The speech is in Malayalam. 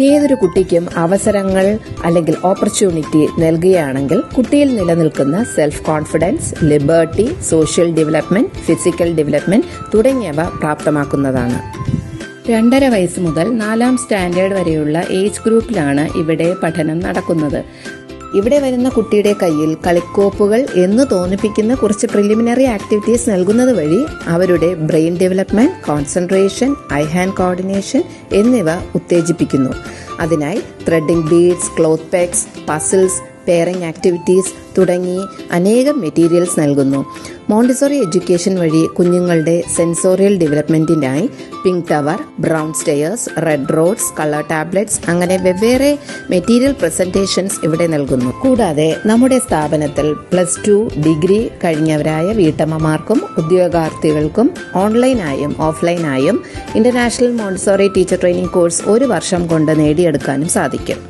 ഏതൊരു കുട്ടിക്കും അവസരങ്ങൾ അല്ലെങ്കിൽ ഓപ്പർച്യൂണിറ്റി നൽകുകയാണെങ്കിൽ കുട്ടിയിൽ നിലനിൽക്കുന്ന self confidence, liberty, social development, physical development തുടങ്ങിയവ പ്രാപ്തമാക്കുന്നതാണ്. 2.5 വയസ്സ് മുതൽ 4ാം സ്റ്റാൻഡേർഡ് വരെയുള്ള ഏജ് ഗ്രൂപ്പിലാണ് ഇവിടെ പഠനം നടക്കുന്നത്. ഇവിടെ വരുന്ന കുട്ടിയുടെ കയ്യിൽ കളിക്കോപ്പുകൾ എന്ന് തോന്നിപ്പിക്കുന്ന കുറച്ച് പ്രിലിമിനറി ആക്ടിവിറ്റീസ് നൽകുന്നത് വഴി അവരുടെ brain development, concentration, eye hand coordination എന്നിവ ഉത്തേജിപ്പിക്കുന്നു. അതിനായി threading beads, cloth pegs, puzzles, pairing activities തുടങ്ങി അനേകം മെറ്റീരിയൽസ് നൽകുന്നു. മോണ്ടിസോറി എഡ്യൂക്കേഷൻ വഴി കുഞ്ഞുങ്ങളുടെ സെൻസോറിയൽ ഡെവലപ്മെന്റിനായി pink tower, brown stairs, red rods, colour tablets അങ്ങനെ വെവ്വേറെ മെറ്റീരിയൽ പ്രസന്റേഷൻസ് ഇവിടെ നൽകുന്നു. കൂടാതെ നമ്മുടെ സ്ഥാപനത്തിൽ +2 ഡിഗ്രി കഴിഞ്ഞവരായ വീട്ടമ്മമാർക്കും ഉദ്യോഗാർത്ഥികൾക്കും ഓൺലൈനായും ഓഫ്ലൈനായും international Montessori teacher training course 1 വർഷം കൊണ്ട് നേടിയെടുക്കാനും സാധിക്കും.